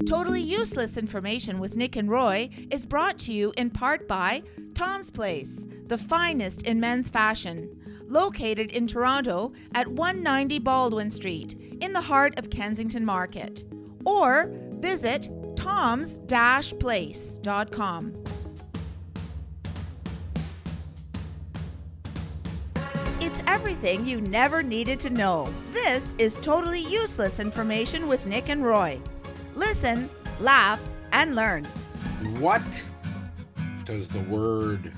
Totally Useless Information with Nick and Roy is brought to you in part by Tom's Place, the finest in men's fashion, located in Toronto at 190 Baldwin Street, in the heart of Kensington Market. Or visit toms-place.com. It's everything you never needed to know. This is Totally Useless Information with Nick and Roy. Listen, laugh, and learn. What does the word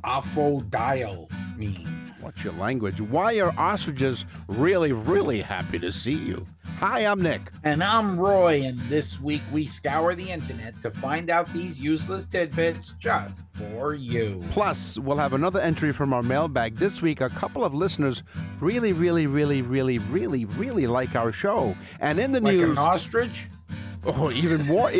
aphodial mean? What's your language? Why are ostriches really, really happy to see you? Hi, I'm Nick. And I'm Roy, and this week we scour the internet to find out these useless tidbits just for you. Plus, we'll have another entry from our mailbag. This week, a couple of listeners really like our show. And in the Like news... an ostrich? Oh, even more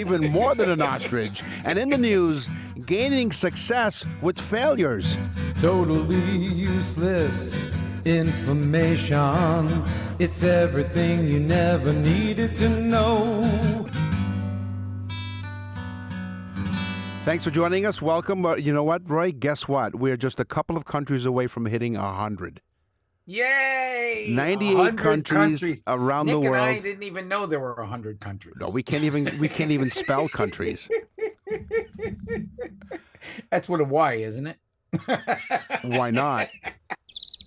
than an ostrich. And in the news, gaining success with failures. Totally useless information. It's everything you never needed to know. Thanks for joining us. Welcome. You know what, Roy? Guess what? We're just a couple of countries away from hitting 100. Yay! 98 countries around the world. Nick and I didn't even know there were 100 countries. No, we can't even spell countries. That's what a Y, isn't it? Why not?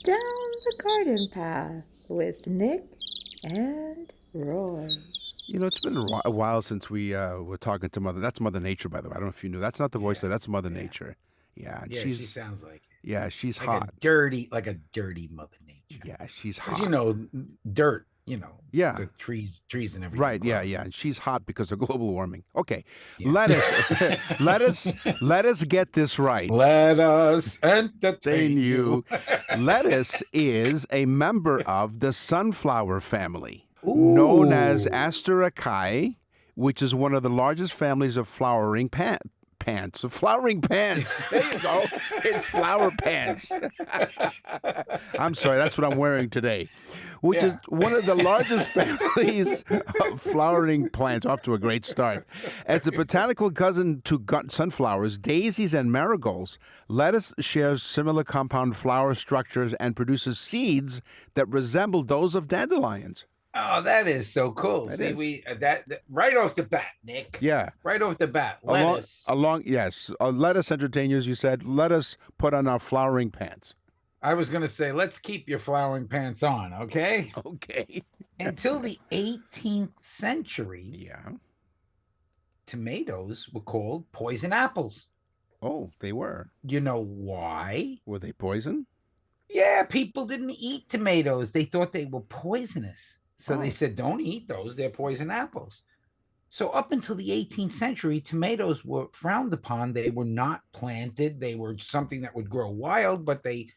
Down the garden path with Nick and Roy. You know, it's been a while since we were talking to Mother. That's Mother Nature, by the way. I don't know if you knew. That's not the voice. That's Mother Nature. Yeah, and she sounds like it. Yeah, she's like hot. Like a dirty Mother Nature. Yeah, she's hot. You know, dirt. You know. Yeah. The trees and everything. Right. Yeah. And she's hot because of global warming. Okay. Yeah. Let us get this right. Let us entertain you. Lettuce is a member of the sunflower family, known as Asteraceae, which is one of the largest families of flowering pants. Flowering pants. There you go. It's flower pants. I'm sorry, that's what I'm wearing today. Which is one of the largest families of flowering plants. Off to a great start. As a botanical cousin to sunflowers, daisies, and marigolds, lettuce shares similar compound flower structures and produces seeds that resemble those of dandelions. Oh, that is so cool. See, that right off the bat, Nick. Yeah. Right off the bat, lettuce. Yes. Let us entertain you, as you said. Let us put on our flowering pants. I was going to say, let's keep your flowering pants on, okay? Okay. Until the 18th century, tomatoes were called poison apples. Oh, they were. You know why? Were they poison? Yeah, people didn't eat tomatoes. They thought they were poisonous. So they said, don't eat those. They're poison apples. So up until the 18th century, tomatoes were frowned upon. They were not planted. They were something that would grow wild, but they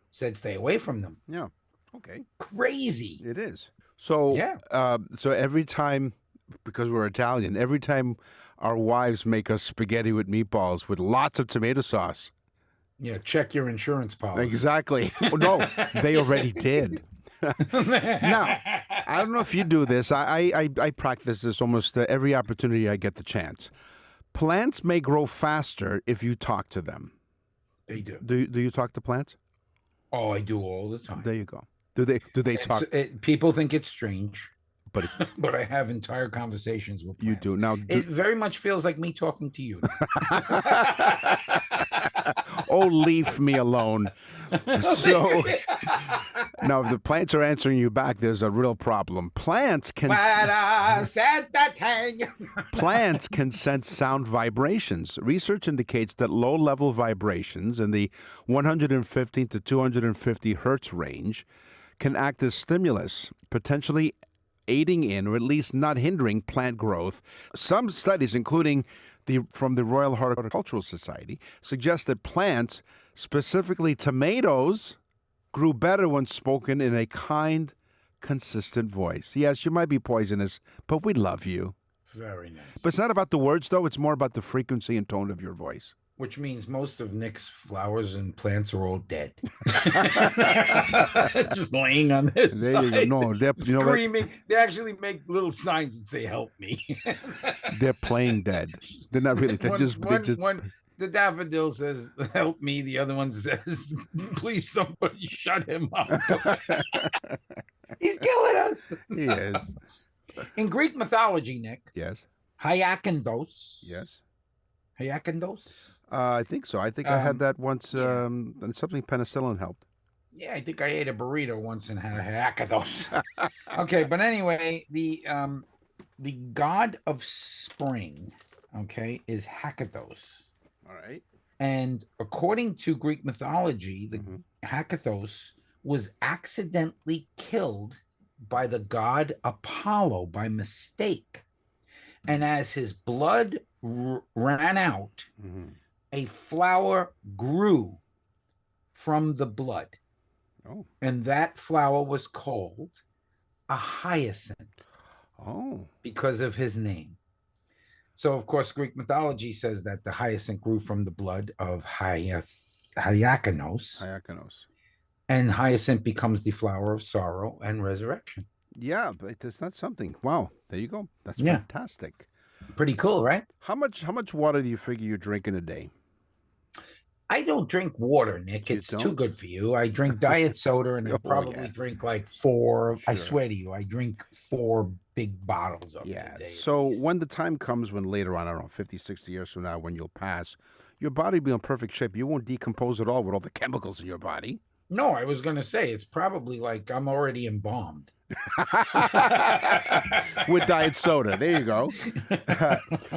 said stay away from them. Yeah. Okay. Crazy. It is. So, so every time, because we're Italian, every time our wives make us spaghetti with meatballs with lots of tomato sauce. Yeah, check your insurance policy. Exactly. Oh, no, they already did. Now, I don't know if you do this. I practice this almost every opportunity I get the chance. Plants may grow faster if you talk to them. They do. Do you talk to plants? Oh, I do all the time. There you go. Do they talk? People think it's strange, but but I have entire conversations with plants. You do now. It very much feels like me talking to you. Oh, leave me alone. So now, if the plants are answering you back, there's a real problem. Plants can sense sound vibrations. Research indicates that low-level vibrations in the 115 to 250 hertz range can act as stimulus, potentially aiding in, or at least not hindering, plant growth. Some studies, including from the Royal Horticultural Society, suggest that plants, specifically tomatoes, grew better when spoken in a kind, consistent voice. Yes, you might be poisonous, but we love you. Very nice. But it's not about the words, though. It's more about the frequency and tone of your voice. which means most of Nick's flowers and plants are all dead. Just laying on their There side. you go. No, you know what? Screaming. They actually make little signs that say "Help me." They're playing dead. They're not really. They're just. The daffodil says "Help me." The other one says, "Please, somebody shut him up." He's killing us. He is. In Greek mythology, Nick, Yes. Hyakinthos. Yes. Hyakinthos. I think so. I think I had that once. yeah. And something penicillin helped. Yeah, I think I ate a burrito once and had a hyakinthos. Okay, but anyway, the god of spring, okay, is Hakathos. All right. And according to Greek mythology, the Hakathos was accidentally killed by the god Apollo by mistake. And as his blood ran out, a flower grew from the blood. Oh. And that flower was called a hyacinth. Oh. Because of his name. So, of course, Greek mythology says that the hyacinth grew from the blood of Hyakinos. And hyacinth becomes the flower of sorrow and resurrection. Yeah, but that's not something. Wow. There you go. That's fantastic. Pretty cool, right? How much water do you figure you drink in a day? I don't drink water, Nick. It's too good for you. I drink diet soda and I probably drink like 4. Sure. I swear to you, I drink 4 big bottles of it a day. So when the time comes when later on, I don't know, 50, 60 years from now, when you'll pass, your body will be in perfect shape. You won't decompose at all with all the chemicals in your body. No, I was going to say, it's probably like I'm already embalmed. With diet soda. There you go.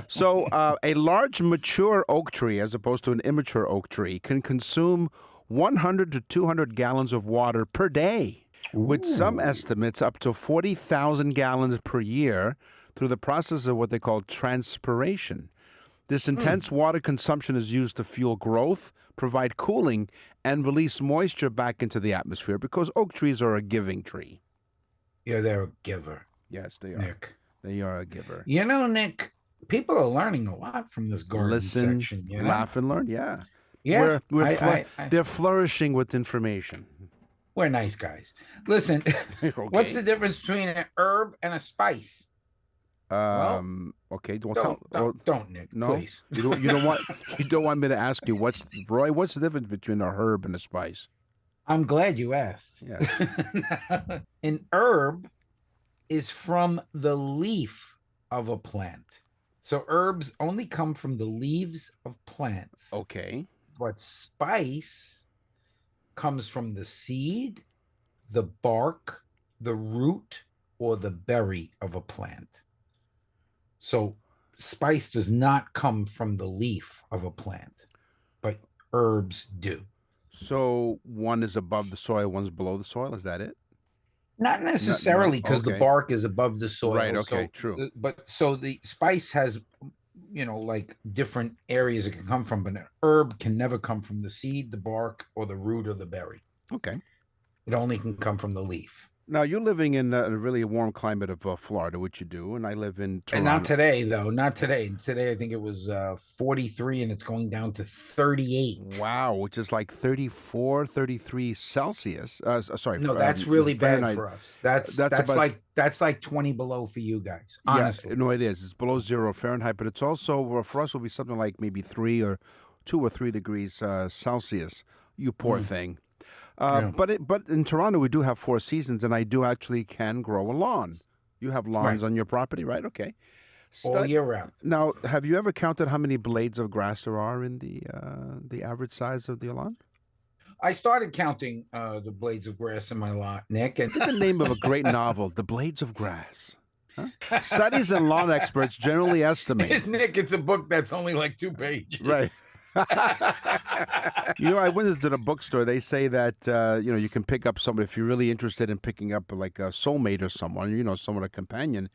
So a large mature oak tree, as opposed to an immature oak tree, can consume 100 to 200 gallons of water per day, with some estimates up to 40,000 gallons per year through the process of what they call transpiration. This intense water consumption is used to fuel growth, provide cooling, and release moisture back into the atmosphere, because oak trees are a giving tree. Yeah, they're a giver. Yes, they are. Nick. They are a giver. You know, Nick, people are learning a lot from this garden section. You know? Laugh and learn. Yeah. Yeah. They're flourishing with information. We're nice guys. Listen, what's the difference between an herb and a spice? Okay. Well, don't, Nick. No, please. You don't want me to ask you what's the difference between a herb and a spice? I'm glad you asked. Yeah. An herb is from the leaf of a plant. So herbs only come from the leaves of plants. Okay. But spice comes from the seed, the bark, the root, or the berry of a plant. So spice does not come from the leaf of a plant, but herbs do. So one is above the soil, one's below the soil. Is that it? Not necessarily, because the bark is above the soil. Right. Okay. True. But so the spice has, like different areas it can come from, but an herb can never come from the seed, the bark, or the root, or the berry. Okay. It only can come from the leaf. Now, you're living in a really warm climate of Florida, which you do, and I live in Toronto. And not today, though. Not today. Today, I think it was 43, and it's going down to 38. Wow, which is like 34, 33 Celsius. Sorry. No, that's really bad Fahrenheit. for us. That's like 20 below for you guys, honestly. Yeah, no, it is. It's below 0 Fahrenheit, but it's also, for us, will be something like maybe 2 or 3 degrees Celsius. You poor thing. But in Toronto, we do have 4 seasons, and I do actually can grow a lawn. You have lawns on your property, right? Okay. All year round. Now, have you ever counted how many blades of grass there are in the average size of the lawn? I started counting the blades of grass in my lawn, Nick. And Look at the name of a great novel, The Blades of Grass. Huh? Studies and lawn experts generally estimate. Nick, it's a book that's only like 2 pages. Right. I went to the bookstore. They say that you can pick up somebody if you're really interested in picking up like a soulmate or someone, someone, a companion.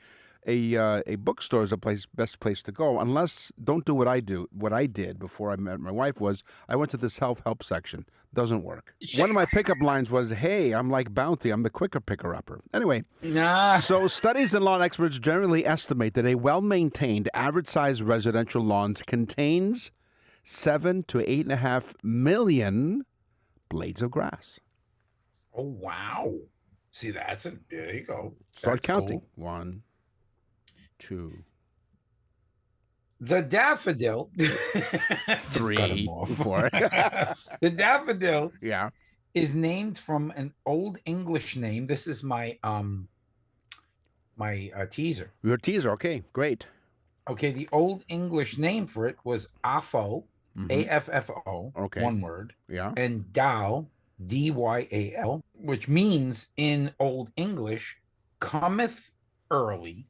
A bookstore is best place to go. Unless, don't do what I do. What I did before I met my wife was I went to the self-help section. Doesn't work. One of my pickup lines was, "Hey, I'm like Bounty. I'm the quicker picker-upper." Anyway, so studies and lawn experts generally estimate that a well-maintained, average-sized residential lawn contains 7 to 8.5 million blades of grass. Oh, wow. See, there you go. Start That's counting. cool. 1, 2, The daffodil. Just cut 'em 3, off. 4. The daffodil Yeah. is named from an Old English name. This is my teaser. Your teaser. Okay, great. Okay, the Old English name for it was Affo, A-F-F-O, Okay. one word, Yeah. and Dal, D-Y-A-L, which means in Old English, cometh early,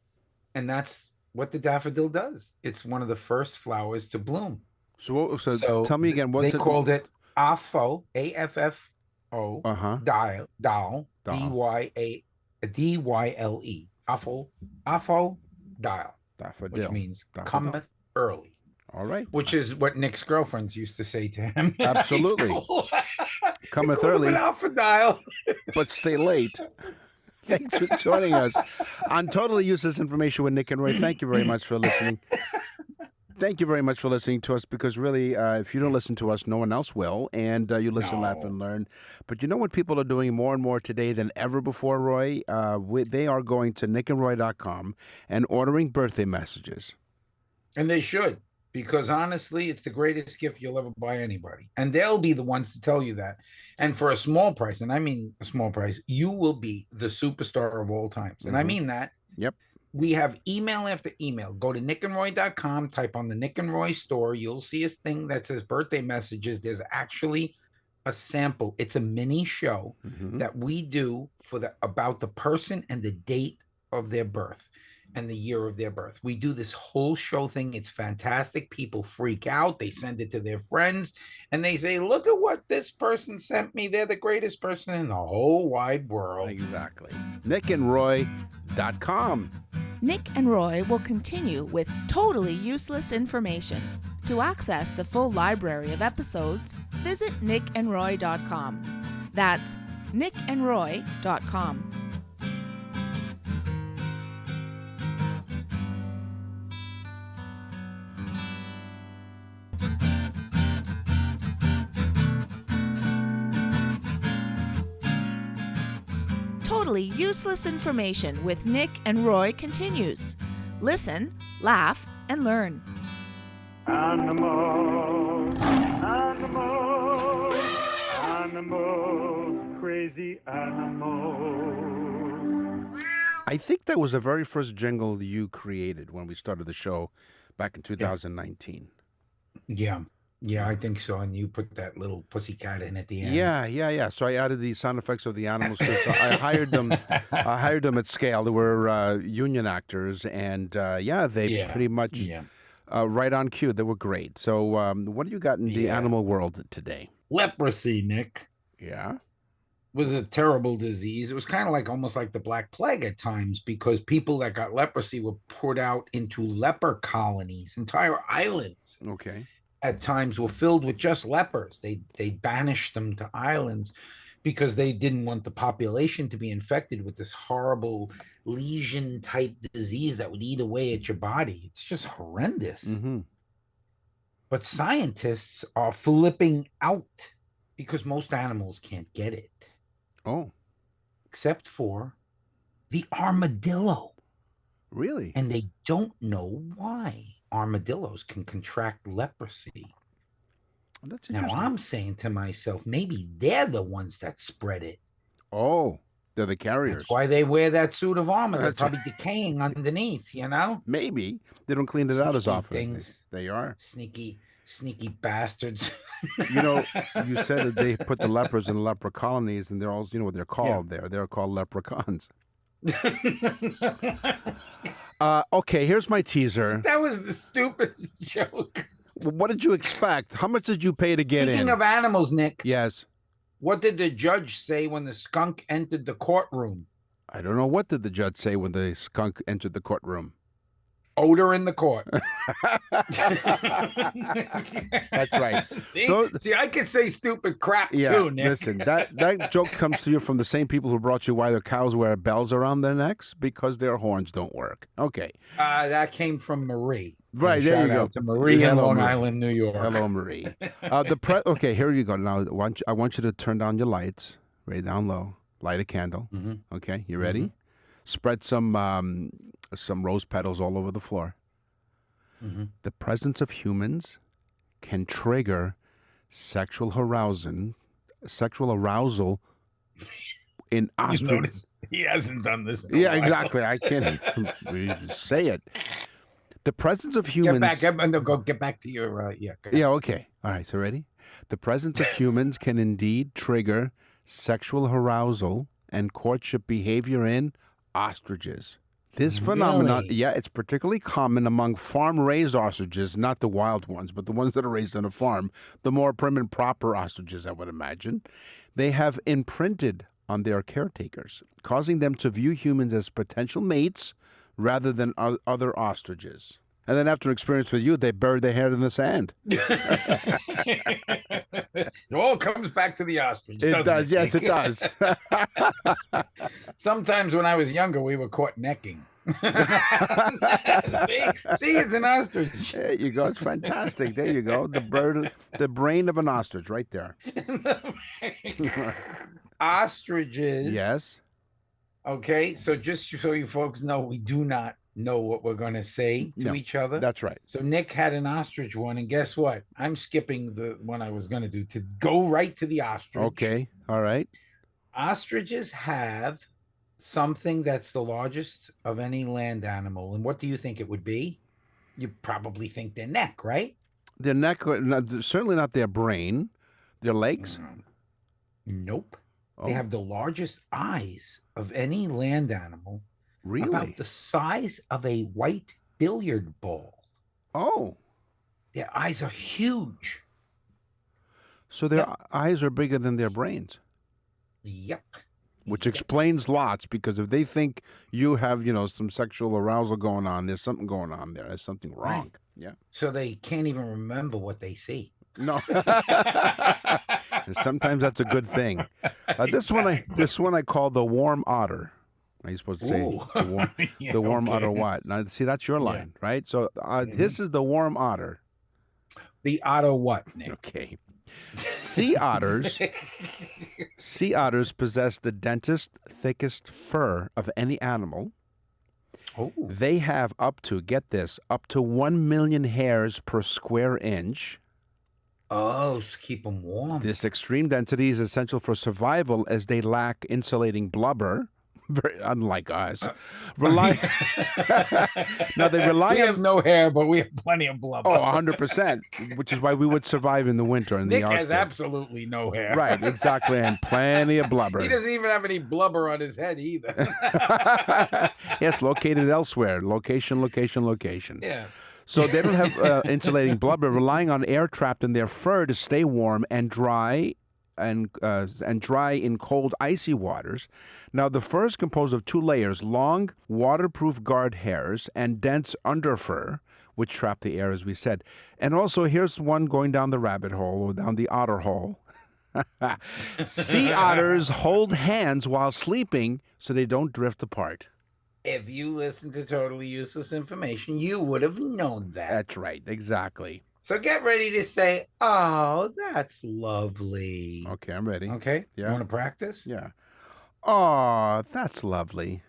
and that's what the daffodil does. It's one of the first flowers to bloom. So tell me again. What's They called it Affo, A-F-F-O, Dal, D-Y-A-D-Y-L-E, Affo, Dal. Daffodil. Which means Daffodil. cometh early. All right. Which is what Nick's girlfriends used to say to him. Absolutely. Cometh Call him early. an alpha-dial. But stay late. Thanks for joining us on Totally Useless Information with Nick and Roy. Thank you very much for listening. Thank you very much for listening to us, because really, if you don't listen to us, no one else will. And you listen, laugh, and learn. But you know what people are doing more and more today than ever before, Roy? They are going to nickandroy.com and ordering birthday messages. And they should, because honestly, it's the greatest gift you'll ever buy anybody. And they'll be the ones to tell you that. And for a small price, and I mean a small price, you will be the superstar of all times. And I mean that. Yep. We have email after email. Go to nickandroy.com, type on the Nick and Roy store. You'll see a thing that says birthday messages. There's actually a sample. It's a mini show that we do about the person and the date of their birth and the year of their birth. We do this whole show thing. It's fantastic. People freak out. They send it to their friends and they say, look at what this person sent me. They're the greatest person in the whole wide world. Exactly. nickandroy.com. Nick and Roy will continue with totally useless information. To access the full library of episodes, visit nickandroy.com. That's nickandroy.com. Totally useless information with Nick and Roy continues. Listen, laugh, and learn. Animals, animals, animals, crazy animals. I think that was the very first jingle you created when we started the show back in 2019. Yeah, I think so. And you put that little pussycat in at the end. Yeah. So I added the sound effects of the animals. I hired them. I hired them at scale. They were union actors, and they pretty much right on cue. They were great. So what do you got in the animal world today? Leprosy, Nick. Yeah. Was a terrible disease. It was kind of like almost like the Black Plague at times, because people that got leprosy were put out into leper colonies. Entire islands Okay. at times were filled with just lepers. They banished them to islands because they didn't want the population to be infected with this horrible lesion type disease that would eat away at your body. It's just horrendous. But scientists are flipping out because most animals can't get it. Oh, except for the armadillo. really? And they don't know why armadillos can contract leprosy. That's Now interesting. I'm saying to myself, maybe they're the ones that spread it. Oh, they're the carriers. That's why they wear that suit of armor. They're That's probably decaying underneath, you know? Maybe they don't clean it out as Sneaky often. As things. they are. Sneaky bastards. You know, you said that they put the lepers in leper colonies, and they're all, you know what they're called there. They're called leprechauns. Okay, here's my teaser. That was the stupidest joke. What did you expect? How much did you pay to get Speaking in? of animals, Nick, Yes. what did the judge say when the skunk entered the courtroom? I don't know. What did the judge say when the skunk entered the courtroom? Odor in the court. That's right. See, I could say stupid crap Yeah, too, Nick. listen, that joke comes to you from the same people who brought you why their cows wear bells around their necks, because their horns don't work. Okay. That came from Marie. Right, And there you shout go. out to Marie in Hello, Long Marie. Island, New York. Hello, Marie. Okay, here you go. Now, I want you to turn down your lights, way down low. Light a candle. Okay, you ready? Spread some rose petals all over the floor. The presence of humans can trigger sexual arousal in You ostrich. notice he hasn't done this. In a Yeah, while. exactly. I can't even say it. The presence of Get humans. back. Get back to your. Yeah. Go ahead. Yeah, okay. All right, so ready? The presence of humans can indeed trigger sexual arousal and courtship behavior in ostriches. This phenomenon, Really? yeah, it's particularly common among farm-raised ostriches, not the wild ones, but the ones that are raised on a farm, the more prim and proper ostriches, I would imagine. They have imprinted on their caretakers, causing them to view humans as potential mates rather than other ostriches. And then after experience with you, they buried their head in the sand. It all comes back to the ostrich. It doesn't does, yes, it Nick? does. Sometimes when I was younger, we were caught necking. see, it's an ostrich. There you go. It's fantastic. There you go. The brain of an ostrich right there. Ostriches. Yes. Okay, so just so you folks know, we do not know what we're going to say to No, each other. That's right. So Nick had an ostrich one, and guess what? I'm skipping the one I was going to do to go right to the ostrich. Okay. All right. Ostriches have something that's the largest of any land animal. And what do you think it would be? You probably think their neck, right? Their neck, certainly not their brain. Their legs. Nope. Oh, They have the largest eyes of any land animal, really? about the size of a white billiard ball. Oh, Their eyes are huge. so their eyes are bigger than their brains, Yep. which explains lots. Because if they think you have, some sexual arousal going on, there's something going on there. There's something wrong. Right. Yeah. So they can't even remember what they see. No. And sometimes that's a good thing. This one I call the warm otter. Are you supposed to say Ooh. the warm okay. otter what? Now, see, that's your line, right? So this is the warm otter. The otter what, Nick? Okay. Sea otters possess the densest, thickest fur of any animal. Oh. They have up to 1 million hairs per square inch. Oh, so keep them warm. This extreme density is essential for survival as they lack insulating blubber. Very unlike us. Now they rely We on have no hair, but we have plenty of blubber. 100%, which is why we would survive in the winter in Nick the has Arctic. absolutely no hair. Right, exactly, and plenty of blubber. He doesn't even have any blubber on his head either. Yes, located elsewhere. Location. Yeah. So they don't have insulating blubber, relying on air trapped in their fur to stay warm and dry, and dry in cold, icy waters. Now, the fur is composed of 2 layers: long, waterproof guard hairs and dense underfur, which trap the air, as we said. And also, here's one going down the rabbit hole, or down the otter hole. Sea otters hold hands while sleeping so they don't drift apart. If you listen to Totally Useless Information, you would have known that. That's right, exactly. So get ready to say, oh, that's lovely. Okay, I'm ready. Okay? Yeah. You want to practice? Yeah. Oh, that's lovely.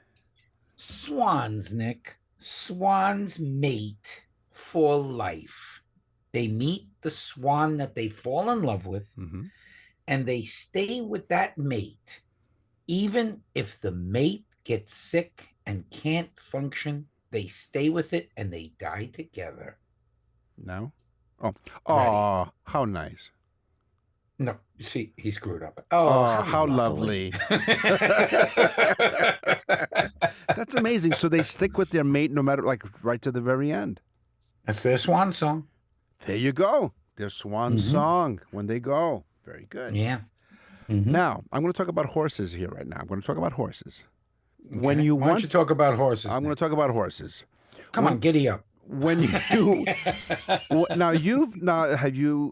Swans, Nick. Swans mate for life. They meet the swan that they fall in love with, Mm-hmm. and they stay with that mate, even if the mate gets sick and can't function. They stay with it and they die together. No? Oh, how nice. No, you see, he screwed up. Oh, how lovely. That's amazing. So they stick with their mate no matter, right to the very end. That's their swan song. There you go. Their swan song when they go. Very good. Yeah. Now, I'm going to talk about horses here right now. I'm going to talk about horses. When Okay. you Why don't want, you talk about horses? I'm going Nick? to talk about horses. Come on, giddy up. When you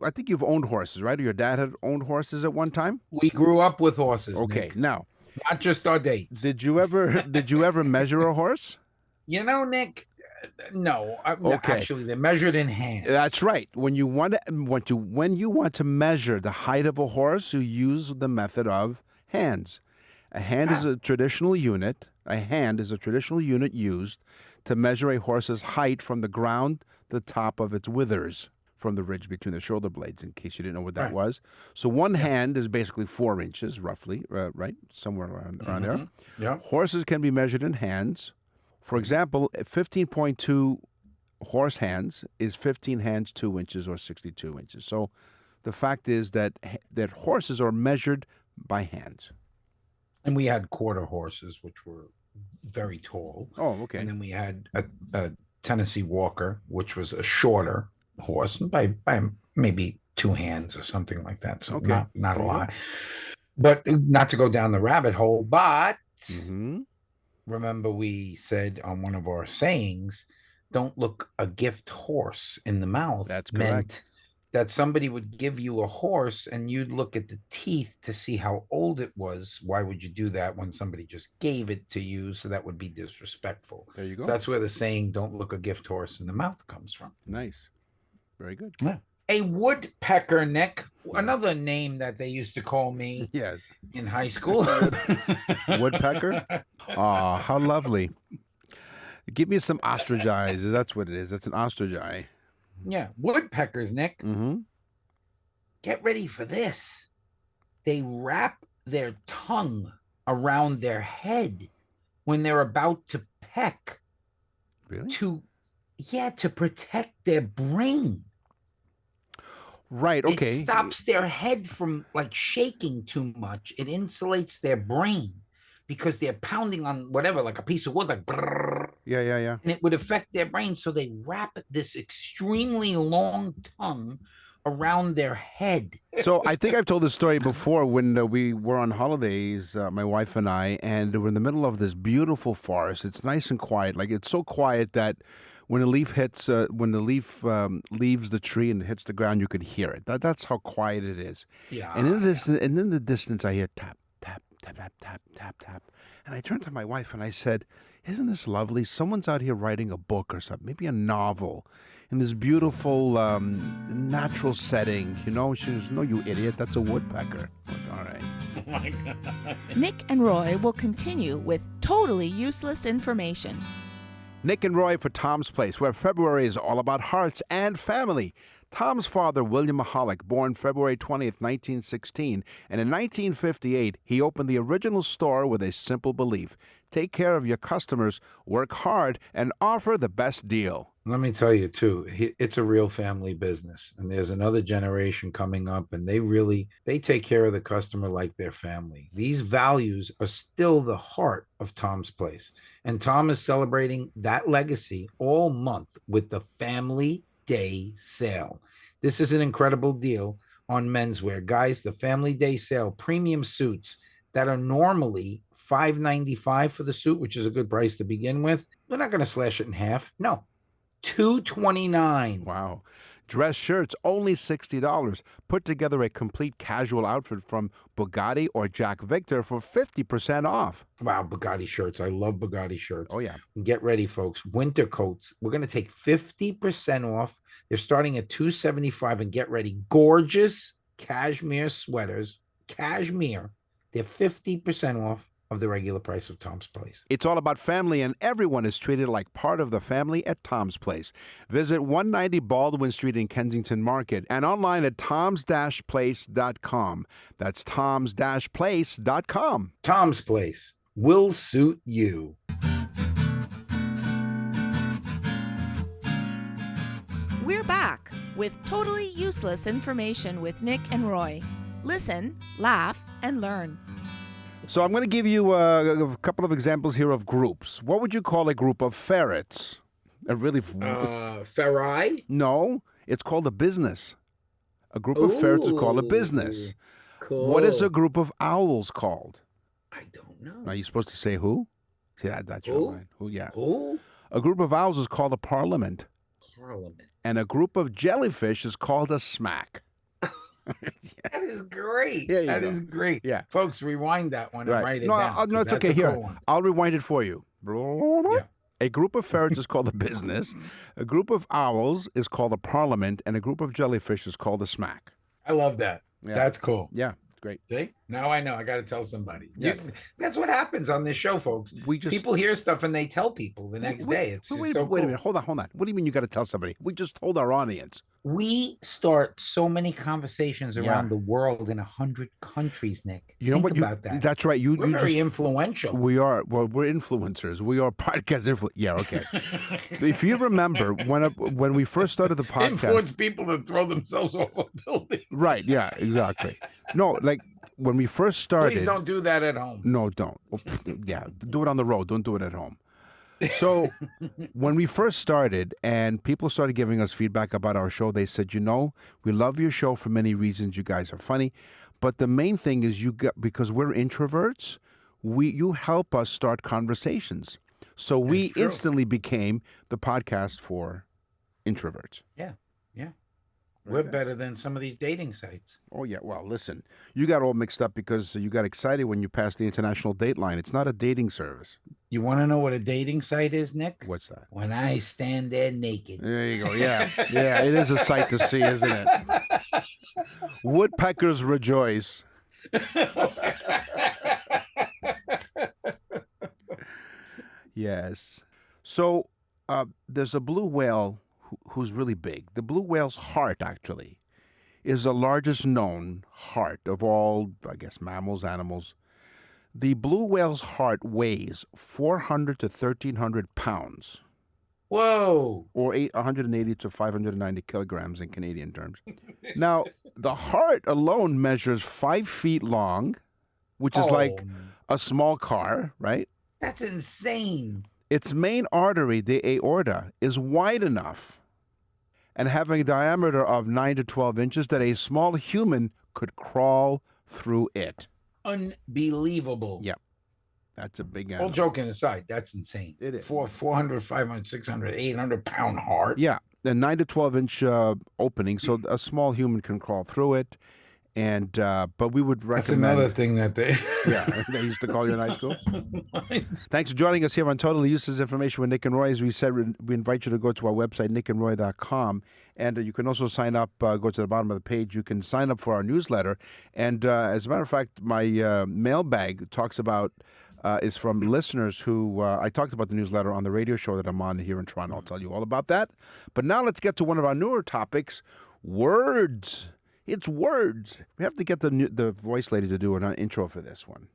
I think you've owned horses, right? Or your dad had owned horses at one time? We grew up with horses. Okay. Nick. Now, Not just our dates. did you ever measure a horse? You know, Nick, No, Okay. actually, they're measured in hands. That's right. When you want to measure the height of a horse, you use the method of hands. A hand is a traditional unit. A hand is a traditional unit used to measure a horse's height from the ground to the top of its withers, from the ridge between the shoulder blades, in case you didn't know what that Right. was. So one hand is basically 4 inches, roughly, right? Somewhere around there. Yeah. Horses can be measured in hands. For example, 15.2 horse hands is 15 hands 2 inches or 62 inches. So the fact is that horses are measured by hands. And we had quarter horses, which were very tall. Oh, okay. And then we had a Tennessee Walker, which was a shorter horse by maybe 2 hands or something like that. So Okay. not a There you go. lot. But not to go down the rabbit hole, but Mm-hmm. remember we said on one of our sayings, don't look a gift horse in the mouth. That's meant correct. that somebody would give you a horse and you'd look at the teeth to see how old it was. Why would you do that when somebody just gave it to you? So that would be disrespectful. There you go. So that's where the saying, don't look a gift horse in the mouth, comes from. Nice. Very good. A woodpecker, Nick, another name that they used to call me Yes. in high school. Woodpecker? Oh, how lovely. Give me some ostrich eyes. That's what it is. That's an ostrich eye. Yeah, woodpeckers, Nick. Mm-hmm. Get ready for this. They wrap their tongue around their head when they're about to peck Really? to protect their brain. Right. Okay. It stops their head from like shaking too much. It insulates their brain because they're pounding on whatever, like a piece of wood, like brrr, Yeah. and it would affect their brain. So they wrap this extremely long tongue around their head. So I think I've told this story before when we were on holidays, my wife and I, and we're in the middle of this beautiful forest. It's nice and quiet. Like, it's so quiet that when the leaf hits, leaves the tree and hits the ground, you could hear it. That's how quiet it is. Yeah. And in the distance, I hear tap, tap, tap, tap, tap, tap, tap. And I turned to my wife and I said, "Isn't this lovely? Someone's out here writing a book or something, maybe a novel, in this beautiful natural setting." You know, she goes, "No, you idiot, that's a woodpecker." I'm like, all right. Oh my God. Nick and Roy will continue with totally useless information. Nick and Roy for Tom's Place, where February is all about hearts and family. Tom's father, William Mahalik, born February 20th, 1916, and in 1958, he opened the original store with a simple belief: take care of your customers, work hard, and offer the best deal. Let me tell you too, it's a real family business, and there's another generation coming up, and they take care of the customer like their family. These values are still the heart of Tom's Place, and Tom is celebrating that legacy all month with the Family Day Sale. This is an incredible deal on menswear. Guys, the Family Day Sale, premium suits that are normally $5.95 for the suit, which is a good price to begin with. We're not going to slash it in half. No, $229. Wow. Dress shirts, only $60. Put together a complete casual outfit from Bugatti or Jack Victor for 50% off. Wow, Bugatti shirts. I love Bugatti shirts. Oh, yeah. Get ready, folks. Winter coats. We're going to take 50% off. They're starting at $275, and get ready. Gorgeous cashmere sweaters. Cashmere. They're 50% off of the regular price of Tom's Place. It's all about family, and everyone is treated like part of the family at Tom's Place. Visit 190 Baldwin Street in Kensington Market and online at toms-place.com. That's toms-place.com. Tom's Place will suit you. We're back with totally useless information with Nick and Roy. Listen, laugh, and learn. So I'm going to give you a couple of examples here of groups. What would you call a group of ferrets? Ferrari? No, it's called a business. A group of ferrets is called a business. Cool. What is a group of owls called? I don't know. Are you supposed to say who? See, that's your Who? line. Who? Yeah. Who? A group of owls is called a parliament. Parliament. And a group of jellyfish is called a smack. That is great. Yeah, That is great. Yeah. Folks, rewind that one and write it No, down. no, it's That's okay. a Here, cool one. I'll rewind it for you. Yeah. A group of ferrets is called a business. A group of owls is called a parliament, and a group of jellyfish is called a smack. I love that. Yeah. That's cool. Yeah, great. See? Now I know. I got to tell somebody. Yes. That's what happens on this show, folks. People hear stuff and they tell people the next day. It's just wait so a cool. minute. Hold on. What do you mean you got to tell somebody? We just told our audience. We start so many conversations around the world in 100 countries, Nick. You know Think what? about that. That's right. We're very influential. We are. Well, we're influencers. We are podcast Yeah, okay. If you remember, when we first started the podcast. Influence people to throw themselves off a building. Right, yeah, exactly. No, like when we first started. Please don't do that at home. No, don't. Yeah, do it on the road. Don't do it at home. So when we first started and people started giving us feedback about our show, they said, we love your show for many reasons. You guys are funny. But the main thing is because we're introverts, you help us start conversations. So we instantly became the podcast for introverts. Yeah. We're better than some of these dating sites. Oh, yeah. Well, listen, you got all mixed up because you got excited when you passed the international date line. It's not a dating service. You want to know what a dating site is, Nick? What's that? When I stand there naked. There you go. Yeah. Yeah, it is a sight to see, isn't it? Woodpeckers rejoice. Yes. So there's a blue whale who's really big. The blue whale's heart, actually, is the largest known heart of all, I guess, mammals, animals. The blue whale's heart weighs 400 to 1,300 pounds. Whoa. Or 180 to 590 kilograms in Canadian terms. Now, the heart alone measures 5 feet long, which is like a small car, right? That's insane. Its main artery, the aorta, is wide enough and having a diameter of 9 to 12 inches that a small human could crawl through it. Unbelievable. Yep. That's a big animal. All joking aside, that's insane. It is. 400, 500, 600, 800 pound heart. Yeah. A 9 to 12 inch opening, so a small human can crawl through it. And but we would recommend. That's another thing that they. Yeah, they used to call you in high school. Thanks for joining us here on Totally Useless Information with Nick and Roy. As we said, we invite you to go to our website, nickandroy.com. And you can also sign up, go to the bottom of the page. You can sign up for our newsletter. And as a matter of fact, my mailbag talks about, is from listeners who, I talked about the newsletter on the radio show that I'm on here in Toronto. I'll tell you all about that. But now let's get to one of our newer topics, words. It's words. We have to get the voice lady to do an intro for this one.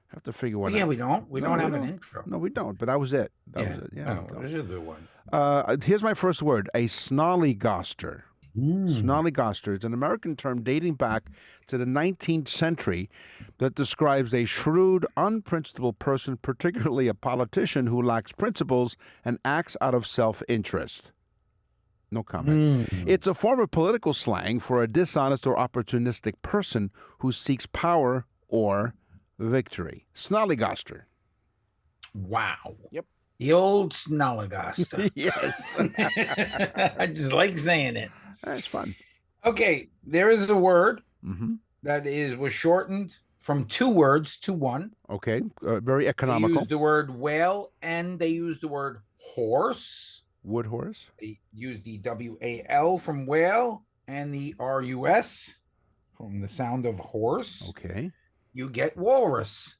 I have to figure one out. Yeah, we don't. We don't have an intro. No, we don't. But that was it. That was it. Yeah. This is a good one. Here's my first word: a snollygoster. Snollygoster is an American term dating back to the 19th century that describes a shrewd, unprincipled person, particularly a politician who lacks principles and acts out of self-interest. No comment. It's a form of political slang for a dishonest or opportunistic person who seeks power or victory. Snollygoster. Wow. Yep. The old snollygoster. Yes. I just like saying it. That's fun. Okay, there is a word that was shortened from 2 words to 1. Okay, very They economical. used the word whale and they used the word horse. Wood horse. They used the WAL from whale and the RUS from the sound of horse. Okay. You get walrus,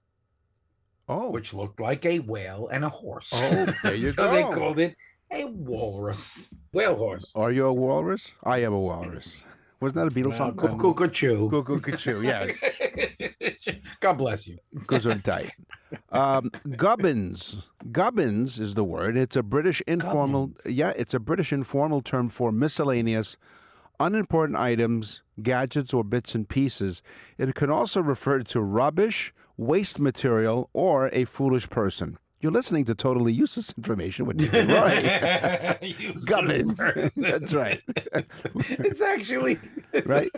Oh. which looked like a whale and a horse. Oh, there you so go. they called it a walrus. Whale horse. Are you a walrus? I am a walrus. Wasn't that a Beatles song? Cuckoo-cuckoo. Cuckoo-cuckoo, yes. God bless you. Gesundheit. Gubbins. Gubbins is the word. It's a British informal. Gubbins. Yeah, it's a British informal term for miscellaneous, unimportant items, gadgets, or bits and pieces. It can also refer to rubbish, waste material, or a foolish person. You're listening to Totally Useless Information with Nick and Roy. Useless Gubbins. person. That's right. It's actually Right?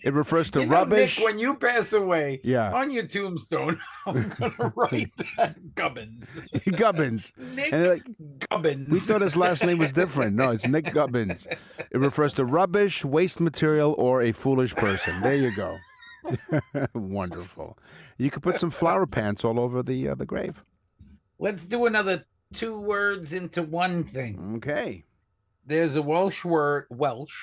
It refers to You know, rubbish. Nick, when you pass away, Yeah. on your tombstone, I'm gonna write that Gubbins. Gubbins. Nick And they're like, Gubbins. we thought his last name was different. No, it's Nick Gubbins. It refers to rubbish, waste material, or a foolish person. There you go. Wonderful. You could put some flower pants all over the grave. Let's do another two words into one thing. Okay. There's a Welsh word, Welsh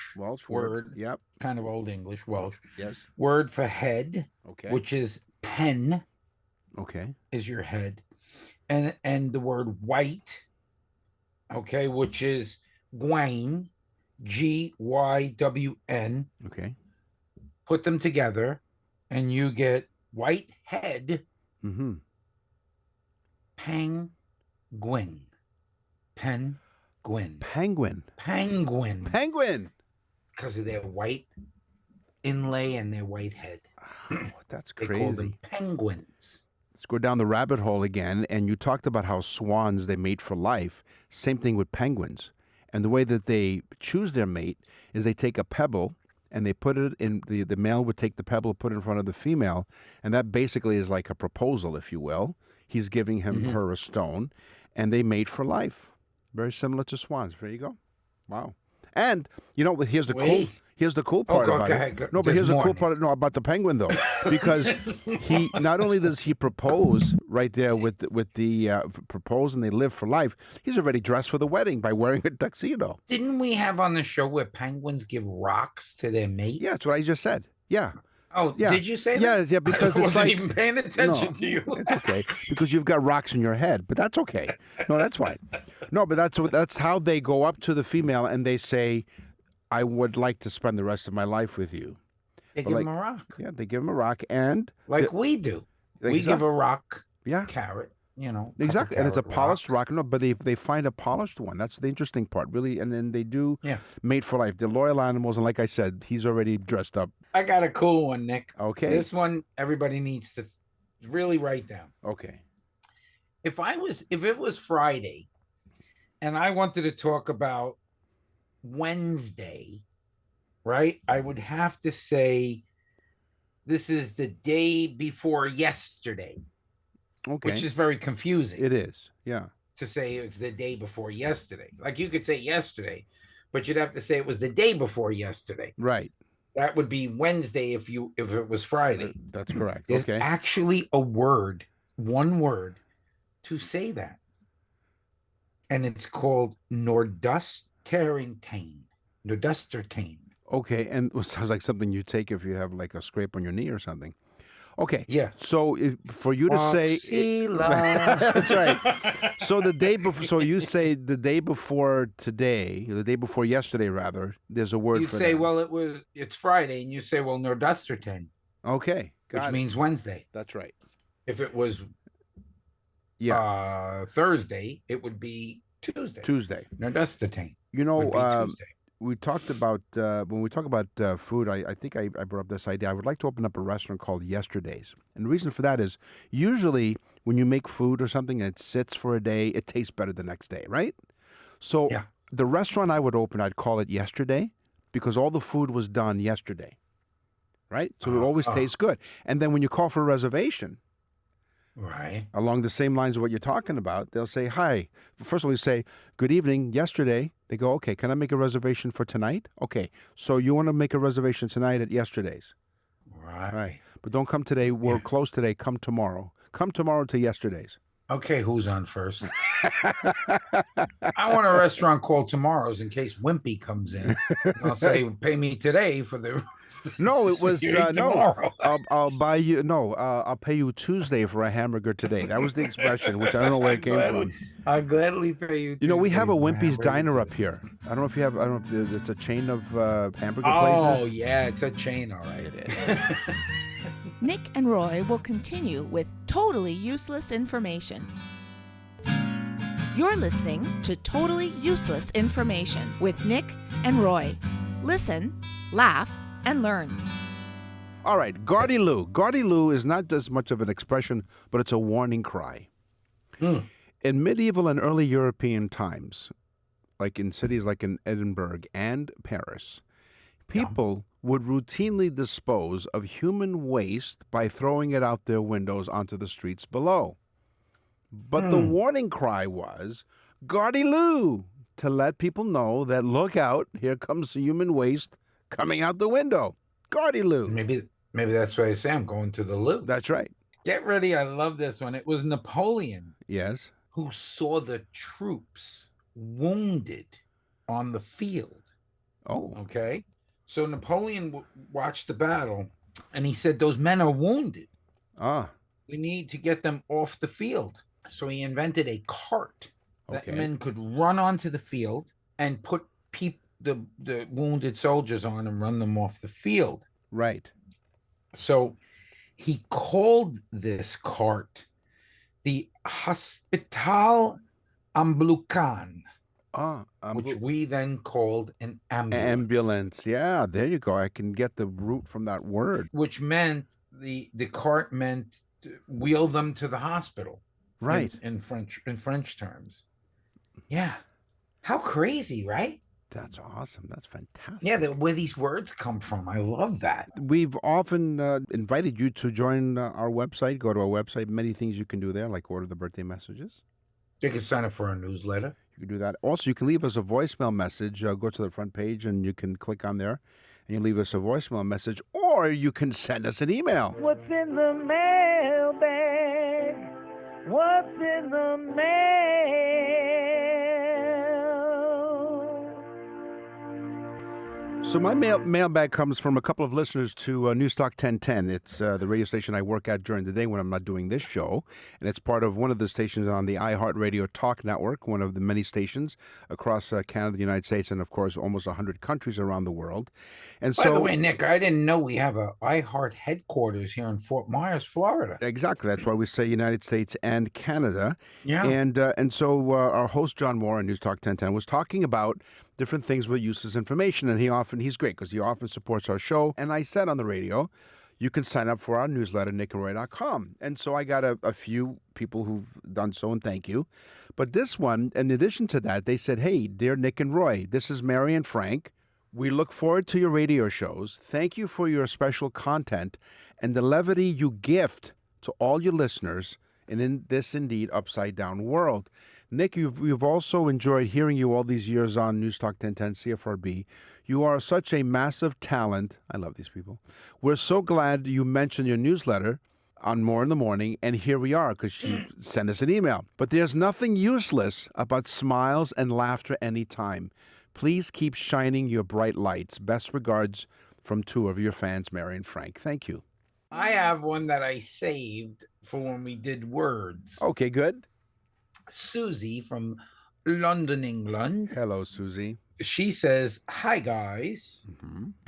word. Yep. kind of Old English, Welsh Yes. word for head, Okay. which is pen, Okay. is your head, and the word white, okay, which is Gwayn, Gywn. Okay. Put them together, and you get white head, Mm-hmm. penguin, penguin, Penguin. penguin, Penguin. because of their white inlay and their white head. Oh, that's They call them crazy. penguins. Let's go down the rabbit hole again. And you talked about how swans, they mate for life. Same thing with penguins. And the way that they choose their mate is they take a pebble and they put it in, the male would take the pebble, put it in front of the female. And that basically is like a proposal, if you will. He's giving him her a stone, and they mate for life. Very similar to swans. There you go. Wow. And you know, here's the cool part go about ahead, it. go- No, but there's here's the more, cool Nick. part about the penguin though, because he not only does he propose right there with the propose and they live for life. He's already dressed for the wedding by wearing a tuxedo. Didn't we have on the show where penguins give rocks to their mate? Yeah, that's what I just said. Yeah. Oh, Yeah. did you say Yeah, that? yeah, because I it's wasn't like even paying attention to you. It's okay because you've got rocks in your head, but that's okay. No, that's fine. No, but that's how they go up to the female and they say, "I would like to spend the rest of my life with you." They But give like- him a rock, Yeah, they give him a rock and like we do. We give a rock, yeah. carrot, couple Exactly, and it's a carrot polished rock. No, but they find a polished one. That's the interesting part, really. And then they do Yeah. mate for life. They're loyal animals, and like I said, he's already dressed up. I got a cool one, Nick. Okay. This one everybody needs to really write down. Okay. If it was Friday and I wanted to talk about Wednesday, right? I would have to say this is the day before yesterday, Okay. which is very confusing It is. Yeah. to say it's the day before yesterday. Like you could say yesterday, but you'd have to say it was the day before yesterday. Right. That would be Wednesday if it was Friday. That's correct. There's Okay. actually a word, one word, to say that. And it's called Nordustertain. Nordustertain. Okay, and it sounds like something you take if you have like a scrape on your knee or something. Okay. Yeah. So for you to say that's right. So the day before, so you say the day before today, the day before yesterday, rather. There's a word You'd for say, that. well, it's Friday, and you say, well, Nordustertain, Okay, which got it. means Wednesday. That's right. If it was Yeah, Thursday, it would be Tuesday. Tuesday. Nordustertain You would be know, Tuesday. we talked about when we talk about food. I think I brought up this idea. I would like to open up a restaurant called Yesterdays, and the reason for that is usually when you make food or something and it sits for a day, it tastes better the next day, right? So Yeah. the restaurant I would open, I'd call it Yesterday because all the food was done yesterday, right? So it always tastes good. And then when you call for a reservation, Right. along the same lines of what you're talking about, they'll say, hi. First of all, you say, good evening, yesterday. They go, okay, can I make a reservation for tonight? Okay, so you want to make a reservation tonight at Yesterday's. Right. Right. But don't come today. We're closed today. Come tomorrow. Come tomorrow to Yesterday's. Okay, who's on first? I want a restaurant called Tomorrow's in case Wimpy comes in. I'll say, pay me today for the. No, it was You eat no. tomorrow. I'll buy you. No, I'll pay you Tuesday for a hamburger today. That was the expression, which I don't know where it came from. I'll gladly pay you. You know, we have a Tuesday for Wimpy's hamburger Diner today. up here. I don't know if you have. I don't know if it's a chain of hamburger Oh places. yeah, it's a chain, all right. It is. Nick and Roy will continue with totally useless information. You're listening to Totally Useless Information with Nick and Roy. Listen, laugh, and learn. All right, Gardy-loo. Gardy-loo is not as much of an expression, but it's a warning cry. In medieval and early European times, like in cities like in Edinburgh and Paris, people would routinely dispose of human waste by throwing it out their windows onto the streets below. But the warning cry was, Gardy-loo, to let people know that, look out, here comes the human waste coming out the window. Gardy-loo. Maybe that's why I say I'm going to the loo. That's right. Get ready. I love this one. It was Napoleon Yes. who saw the troops wounded on the field. Oh, Okay. So Napoleon watched the battle and he said, those men are wounded. ah, We need to get them off the field. So he invented a cart that Okay. men could run onto the field and put the wounded soldiers on and run them off the field. right. So he called this cart the Hospital Ambulance, Ah, which we then called an ambulance. ambulance. Yeah, there you go. I can get the root from that word. Which meant the cart meant to wheel them to the hospital. Right. In French terms. Yeah. How crazy, right? That's awesome. That's fantastic. Yeah, where these words come from. I love that. We've often invited you to join our website. Go to our website. Many things you can do there, like order the birthday messages. You can sign up for our newsletter. You can do that. Also, you can leave us a voicemail message. Go to the front page and you can click on there and you leave us a voicemail message, or you can send us an email. What's in the mailbag? What's in the mail? So my mailbag comes from a couple of listeners to News Talk 1010. It's the radio station I work at during the day when I'm not doing this show. And it's part of one of the stations on the iHeartRadio Talk Network, one of the many stations across Canada, the United States, and, of course, almost 100 countries around the world. And By the way, Nick, I didn't know we have a iHeart headquarters here in Fort Myers, Florida. Exactly. That's why we say United States and Canada. Yeah. And so our host, John Moore on News Talk 1010, was talking about different things with useless information. And he's great because he often supports our show. And I said on the radio, you can sign up for our newsletter, nickandroy.com. And so I got a few people who've done so, and thank you. But this one, in addition to that, they said, hey, dear Nick and Roy, this is Mary and Frank. We look forward to your radio shows. Thank you for your special content and the levity you gift to all your listeners in this indeed upside-down world. Nick, we've also enjoyed hearing you all these years on News Talk 1010 CFRB. You are such a massive talent. I love these people. We're so glad you mentioned your newsletter on More in the Morning, and here we are because she sent us an email. But there's nothing useless about smiles and laughter anytime. Please keep shining your bright lights. Best regards from two of your fans, Mary and Frank. Thank you. I have one that I saved for when we did words. Okay, good. Susie from London, England. Hello, Susie. She says, hi, guys.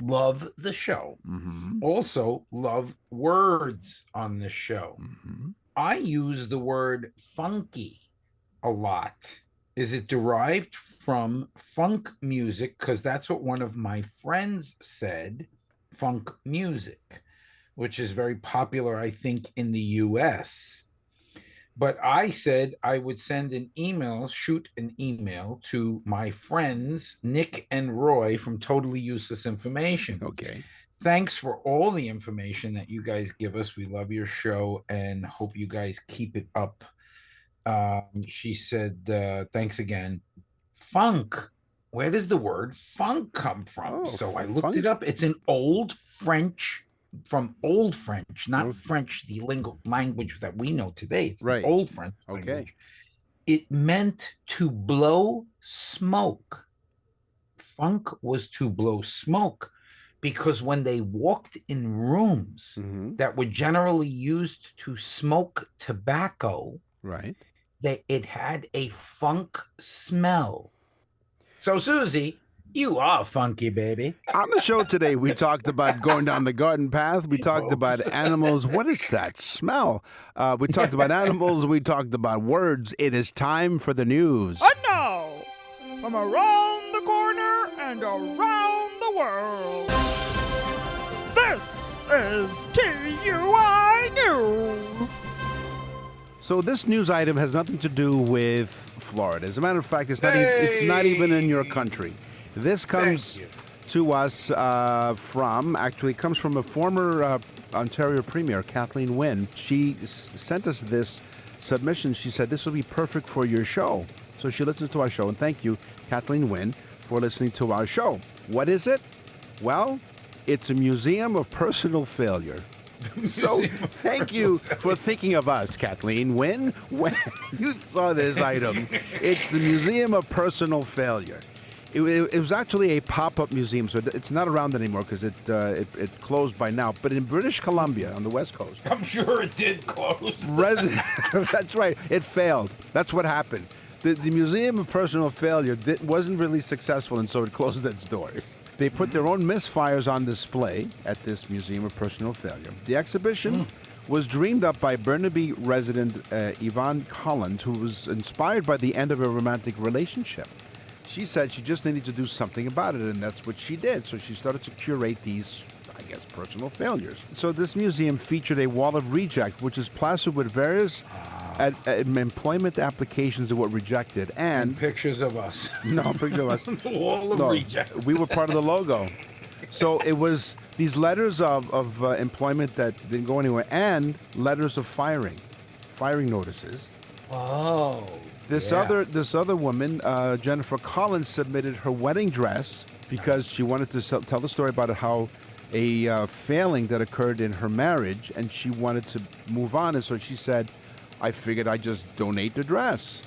Love the show. Also, love words on the show. I use the word funky a lot. Is it derived from funk music? Because that's what one of my friends said, funk music, which is very popular, I think, in the U.S. But I said I would shoot an email to my friends, Nick and Roy from Totally Useless Information. Okay. Thanks for all the information that you guys give us. We love your show and hope you guys keep it up. She said, thanks again. Funk. Where does the word funk come from? Oh, so I looked funk. it up. It's an old French, from Old French, not French, the language that we know today. It's Right. the Old French Okay. language. It meant to blow smoke. Funk was to blow smoke because when they walked in rooms that were generally used to smoke tobacco, Right. it had a funk smell. So, Susie, you are funky, baby. On the show today, we talked about going down the garden path. We talked about Folks. animals. What is that smell? We talked about animals. We talked about words. It is time for the news. And now, from around the corner and around the world, this is TUI News. So this news item has nothing to do with Florida. As a matter of fact, it's not even in your country. This comes to us comes from a former Ontario Premier, Kathleen Wynne. She sent us this submission. She said this will be perfect for your show. So she listens to our show, and thank you, Kathleen Wynne, for listening to our show. What is it? Well, it's a museum of personal failure. So thank you for thinking of us, Kathleen. When you saw this item, it's the Museum of Personal Failure. It was actually a pop-up museum, so it's not around anymore because it closed by now. But in British Columbia, on the West Coast, I'm sure it did close. that's right, it failed. That's what happened. The Museum of Personal Failure wasn't really successful, and so it closed its doors. They put their own misfires on display at this Museum of Personal Failure. The exhibition was dreamed up by Burnaby resident Yvonne Collins, who was inspired by the end of a romantic relationship. She said she just needed to do something about it, and that's what she did. So she started to curate these, I guess, personal failures. So this museum featured a wall of reject, which is plastered with various employment applications that were rejected, and pictures of us. No, picture of us. The wall of rejects. We were part of the logo. So it was these letters of employment that didn't go anywhere, and letters of firing notices. Oh. This other woman, Jennifer Collins, submitted her wedding dress because she wanted to tell the story about how a failing that occurred in her marriage, and she wanted to move on, and so she said, I figured I'd just donate the dress.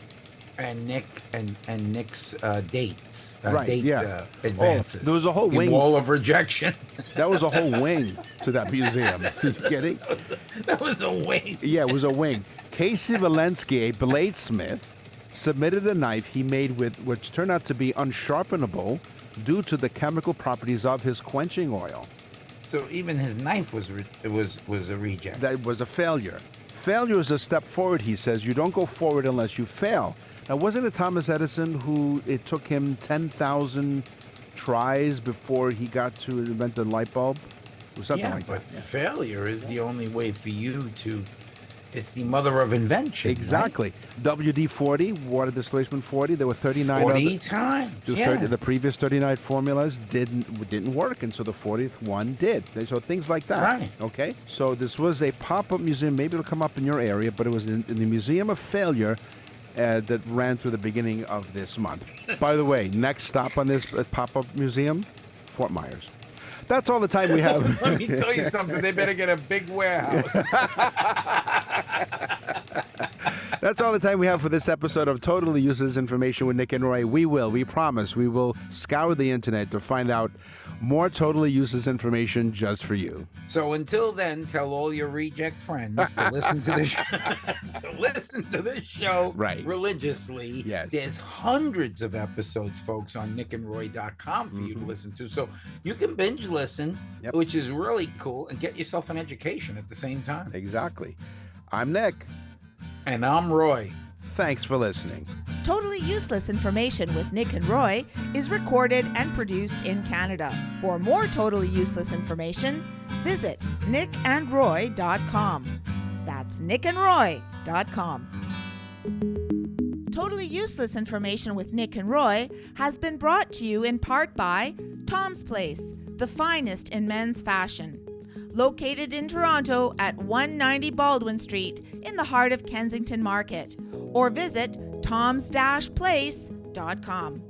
And Nick's dates. Right, yeah. Advances. Oh, there was a whole wing. Wall of rejection. That was a whole wing to that museum. Are you kidding? That was a wing. Yeah, it was a wing. Casey Valensky, a bladesmith, submitted a knife he made with which turned out to be unsharpenable due to the chemical properties of his quenching oil. So even his knife was a reject. That was a failure. Failure is a step forward, he says. You don't go forward unless you fail. Now, wasn't it Thomas Edison who it took him 10,000 tries before he got to invent the light bulb? Or something like that. But failure is the only way for you to... It's the mother of invention. Exactly. Right? WD-40, water displacement 40, there were 39 40 times. The previous 39 formulas didn't work, and so the 40th one did. So things like that. Right. Okay? So this was a pop-up museum. Maybe it'll come up in your area, but it was in the Museum of Failure that ran through the beginning of this month. By the way, next stop on this pop-up museum, Fort Myers. That's all the time we have. Let me tell you something. They better get a big warehouse. That's all the time we have for this episode of Totally Useless Information with Nick and Roy. We promise, we will scour the internet to find out more totally useless information just for you. So until then, tell all your reject friends to listen to the show right. religiously. Yes. There's hundreds of episodes, folks, on nickandroy.com for you to listen to. So you can binge listen, which is really cool, and get yourself an education at the same time. Exactly. I'm Nick. And I'm Roy. Thanks for listening. Totally Useless Information with Nick and Roy is recorded and produced in Canada. For more totally useless information, visit nickandroy.com. That's nickandroy.com. Totally Useless Information with Nick and Roy has been brought to you in part by Tom's Place, the finest in men's fashion. Located in Toronto at 190 Baldwin Street in the heart of Kensington Market. Or visit toms-place.com.